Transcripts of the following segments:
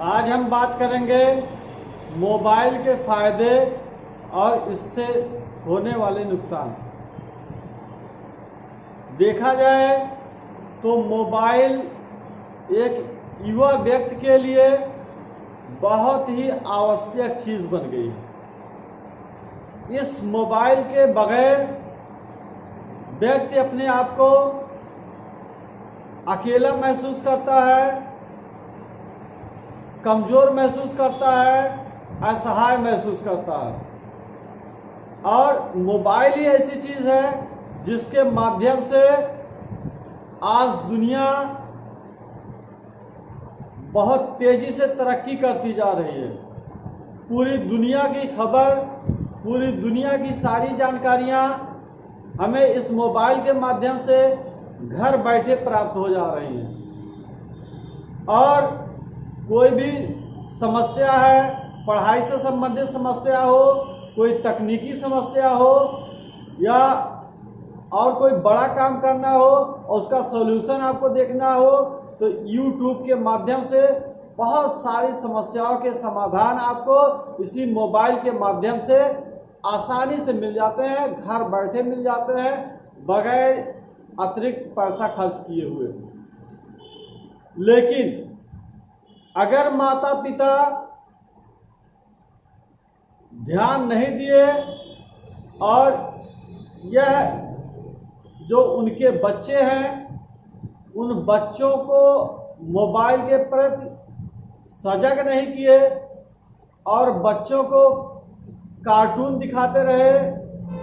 आज हम बात करेंगे मोबाइल के फ़ायदे और इससे होने वाले नुकसान। देखा जाए तो मोबाइल एक युवा व्यक्ति के लिए बहुत ही आवश्यक चीज़ बन गई है। इस मोबाइल के बगैर व्यक्ति अपने आप को अकेला महसूस करता है, कमज़ोर महसूस करता है, असहाय महसूस करता है। और मोबाइल ही ऐसी चीज़ है जिसके माध्यम से आज दुनिया बहुत तेज़ी से तरक्की करती जा रही है। पूरी दुनिया की खबर, पूरी दुनिया की सारी जानकारियाँ हमें इस मोबाइल के माध्यम से घर बैठे प्राप्त हो जा रही हैं। और कोई भी समस्या है, पढ़ाई से संबंधित समस्या हो, कोई तकनीकी समस्या हो या और कोई बड़ा काम करना हो और उसका सॉल्यूशन आपको देखना हो, तो YouTube के माध्यम से बहुत सारी समस्याओं के समाधान आपको इसी मोबाइल के माध्यम से आसानी से मिल जाते हैं, घर बैठे मिल जाते हैं, बगैर अतिरिक्त पैसा खर्च किए हुए। लेकिन अगर माता पिता ध्यान नहीं दिए और यह जो उनके बच्चे हैं उन बच्चों को मोबाइल के प्रति सजग नहीं किए और बच्चों को कार्टून दिखाते रहे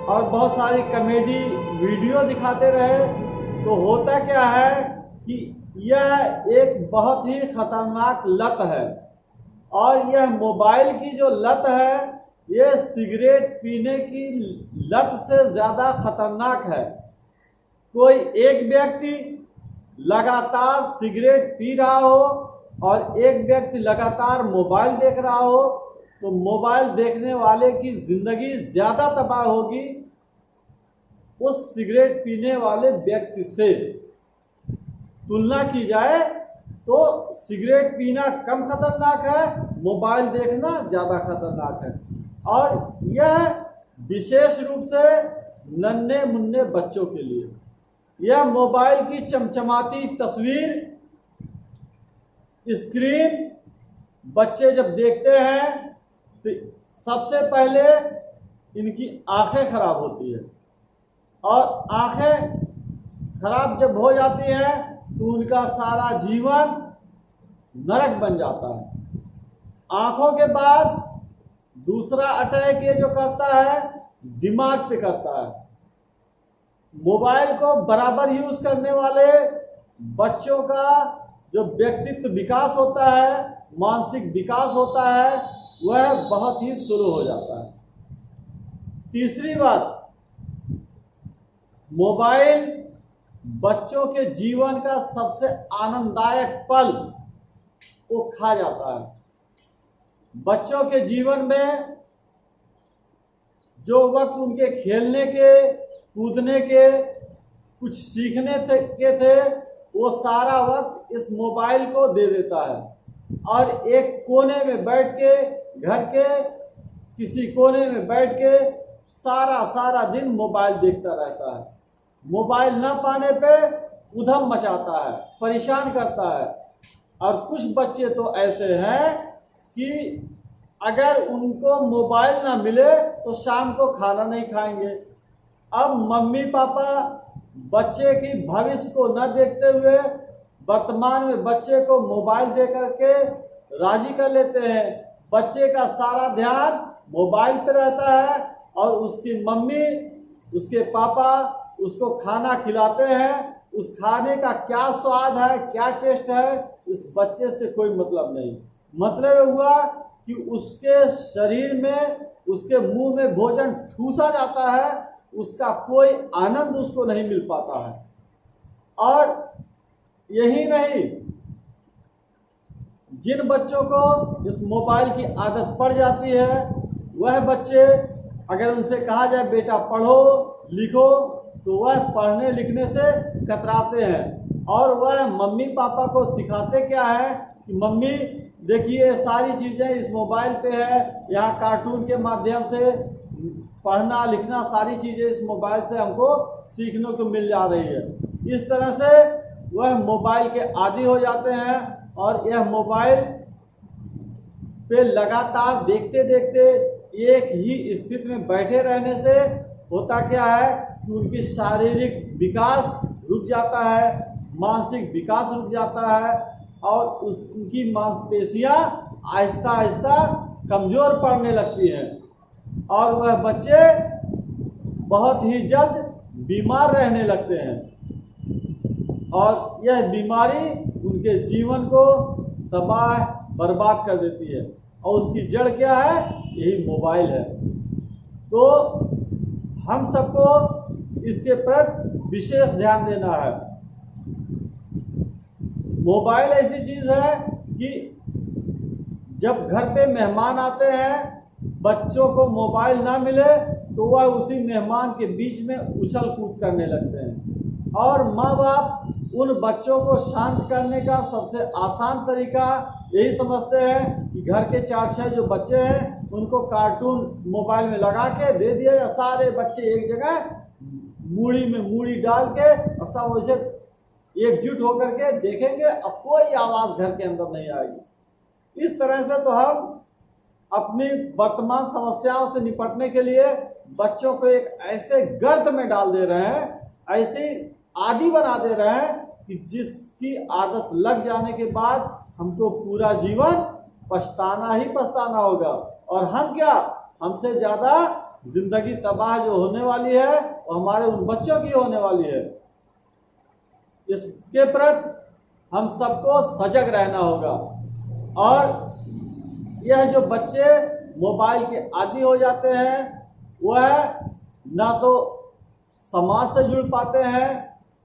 और बहुत सारी कॉमेडी वीडियो दिखाते रहे, तो होता क्या है कि यह एक बहुत ही खतरनाक लत है। और यह मोबाइल की जो लत है, यह सिगरेट पीने की लत से ज़्यादा खतरनाक है। कोई एक व्यक्ति लगातार सिगरेट पी रहा हो और एक व्यक्ति लगातार मोबाइल देख रहा हो, तो मोबाइल देखने वाले की ज़िंदगी ज़्यादा तबाह होगी उस सिगरेट पीने वाले व्यक्ति से। तुलना की जाए तो सिगरेट पीना कम खतरनाक है, मोबाइल देखना ज़्यादा खतरनाक है। और यह विशेष रूप से नन्हे मुन्ने बच्चों के लिए। यह मोबाइल की चमचमाती तस्वीर, स्क्रीन बच्चे जब देखते हैं तो सबसे पहले इनकी आंखें खराब होती है, और आंखें खराब जब हो जाती हैं तो उनका सारा जीवन नरक बन जाता है। आंखों के बाद दूसरा अटैक ये जो करता है, दिमाग पे करता है। मोबाइल को बराबर यूज करने वाले बच्चों का जो व्यक्तित्व विकास होता है, मानसिक विकास होता है, वह बहुत ही स्लो हो जाता है। तीसरी बात, मोबाइल बच्चों के जीवन का सबसे आनंददायक पल को खा जाता है। बच्चों के जीवन में जो वक्त उनके खेलने के, कूदने के, कुछ सीखने के थे, वो सारा वक्त इस मोबाइल को दे देता है और एक कोने में बैठ के, घर के किसी कोने में बैठ के सारा दिन मोबाइल देखता रहता है। मोबाइल न पाने पे उधम मचाता है, परेशान करता है। और कुछ बच्चे तो ऐसे हैं कि अगर उनको मोबाइल ना मिले तो शाम को खाना नहीं खाएंगे। अब मम्मी पापा बच्चे की भविष्य को न देखते हुए वर्तमान में बच्चे को मोबाइल दे करके राजी कर लेते हैं। बच्चे का सारा ध्यान मोबाइल पर रहता है और उसकी मम्मी, उसके पापा उसको खाना खिलाते हैं। उस खाने का क्या स्वाद है, क्या टेस्ट है, इस बच्चे से कोई मतलब नहीं। मतलब हुआ कि उसके शरीर में, उसके मुंह में भोजन ठूसा जाता है, उसका कोई आनंद उसको नहीं मिल पाता है। और यही नहीं, जिन बच्चों को इस मोबाइल की आदत पड़ जाती है, वह बच्चे अगर उनसे कहा जाए बेटा पढ़ो लिखो, तो वह पढ़ने लिखने से कतराते हैं। और वह मम्मी पापा को सिखाते क्या है कि मम्मी देखिए सारी चीज़ें इस मोबाइल पे है। यहाँ कार्टून के माध्यम से पढ़ना लिखना सारी चीज़ें इस मोबाइल से हमको सीखने को मिल जा रही है। इस तरह से वह मोबाइल के आदी हो जाते हैं और यह मोबाइल पे लगातार देखते देखते एक ही स्थिति में बैठे रहने से होता क्या है कि उनकी शारीरिक विकास रुक जाता है, मानसिक विकास रुक जाता है और उनकी मांसपेशियां आहिस्ता आहिस्ता कमजोर पड़ने लगती हैं और वह बच्चे बहुत ही जल्द बीमार रहने लगते हैं और यह बीमारी उनके जीवन को तबाह बर्बाद कर देती है और उसकी जड़ क्या है? यही मोबाइल है। तो हम सबको इसके प्रति विशेष ध्यान देना है। मोबाइल ऐसी चीज है कि जब घर पे मेहमान आते हैं, बच्चों को मोबाइल ना मिले तो वह उसी मेहमान के बीच में उछल कूद करने लगते हैं और माँ बाप उन बच्चों को शांत करने का सबसे आसान तरीका यही समझते हैं कि घर के 4-6 जो बच्चे हैं उनको कार्टून मोबाइल में लगा के दे दिए या सारे बच्चे एक जगह मूड़ी में मूड़ी डाल के और सब वैसे एकजुट होकर के देखेंगे, अब कोई आवाज़ घर के अंदर नहीं आएगी। इस तरह से तो हम अपनी वर्तमान समस्याओं से निपटने के लिए बच्चों को एक ऐसे गर्त में डाल दे रहे हैं, ऐसी आदी बना दे रहे हैं कि जिसकी आदत लग जाने के बाद हमको पूरा जीवन पछताना ही पछताना होगा और हम क्या, हमसे ज़्यादा जिंदगी तबाह जो होने वाली है वो हमारे उन बच्चों की होने वाली है। इसके प्रति हम सबको सजग रहना होगा और यह जो बच्चे मोबाइल के आदी हो जाते हैं वह ना तो समाज से जुड़ पाते हैं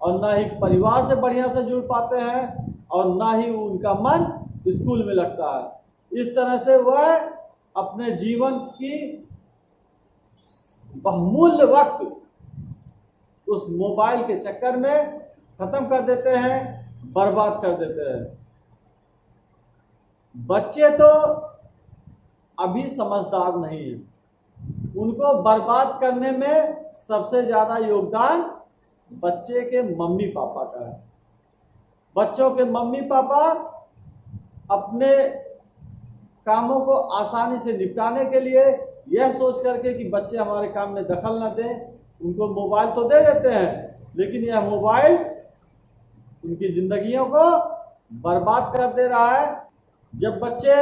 और ना ही परिवार से बढ़िया से जुड़ पाते हैं और ना ही उनका मन स्कूल में लगता है। इस तरह से वह अपने जीवन की बहुमूल्य वक्त उस मोबाइल के चक्कर में खत्म कर देते हैं, बर्बाद कर देते हैं। बच्चे तो अभी समझदार नहीं है, उनको बर्बाद करने में सबसे ज्यादा योगदान बच्चे के मम्मी पापा का है। बच्चों के मम्मी पापा अपने कामों को आसानी से निपटाने के लिए यह सोच करके कि बच्चे हमारे काम में दखल न दें, उनको मोबाइल तो दे देते हैं, लेकिन यह मोबाइल उनकी जिंदगियों को बर्बाद कर दे रहा है। जब बच्चे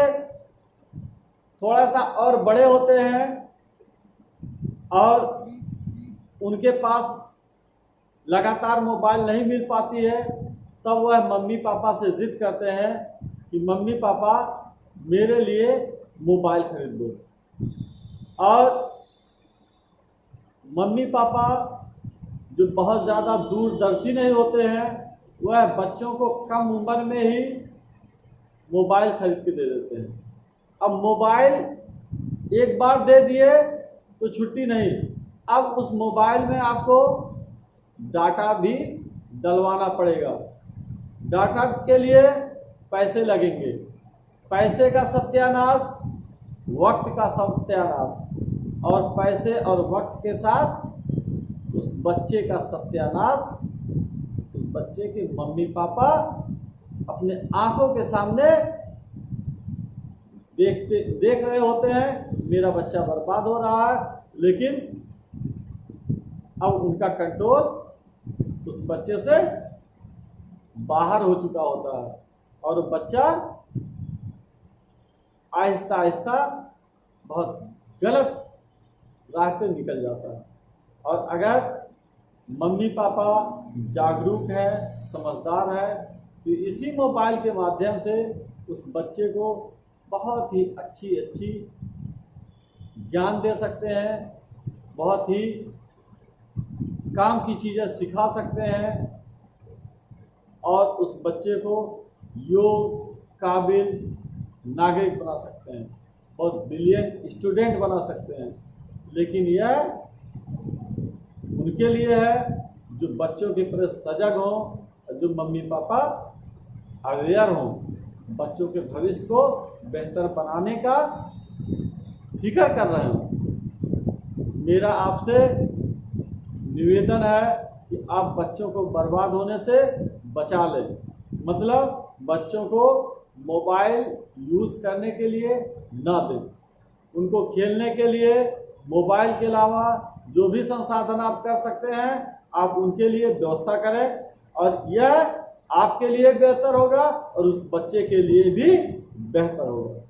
थोड़ा सा और बड़े होते हैं और उनके पास लगातार मोबाइल नहीं मिल पाती है, तब वह मम्मी पापा से जिद करते हैं कि मम्मी पापा मेरे लिए मोबाइल खरीद दो। और मम्मी पापा जो बहुत ज़्यादा दूरदर्शी नहीं होते हैं, वह बच्चों को कम उम्र में ही मोबाइल खरीद के दे देते हैं। अब मोबाइल एक बार दे दिए तो छुट्टी नहीं, अब उस मोबाइल में आपको डाटा भी डलवाना पड़ेगा। डाटा के लिए पैसे लगेंगे, पैसे का सत्यानाश, वक्त का सत्यानाश और पैसे और वक्त के साथ उस बच्चे का सत्यानाश। उस बच्चे के मम्मी पापा अपने आंखों के सामने देख रहे होते हैं मेरा बच्चा बर्बाद हो रहा है, लेकिन अब उनका कंट्रोल उस बच्चे से बाहर हो चुका होता है और बच्चा आहिस्ता आहिस्ता बहुत गलत राह पे निकल जाता है। और अगर मम्मी पापा जागरूक है, समझदार है, तो इसी मोबाइल के माध्यम से उस बच्चे को बहुत ही अच्छी ज्ञान दे सकते हैं, बहुत ही काम की चीज़ें सिखा सकते हैं और उस बच्चे को योग्य काबिल नागरिक बना सकते हैं, बहुत ब्रिलियंट स्टूडेंट बना सकते हैं। लेकिन यह उनके लिए है जो बच्चों के प्रति सजग हों और जो मम्मी पापा अवेयर हों। बच्चों के भविष्य को बेहतर बनाने का फिक्र कर रहे हो। मेरा आपसे निवेदन है कि आप बच्चों को बर्बाद होने से बचा लें। मतलब बच्चों को मोबाइल यूज करने के लिए ना दें। उनको खेलने के लिए मोबाइल के अलावा जो भी संसाधन आप कर सकते हैं आप उनके लिए व्यवस्था करें, और यह आपके लिए बेहतर होगा और उस बच्चे के लिए भी बेहतर होगा।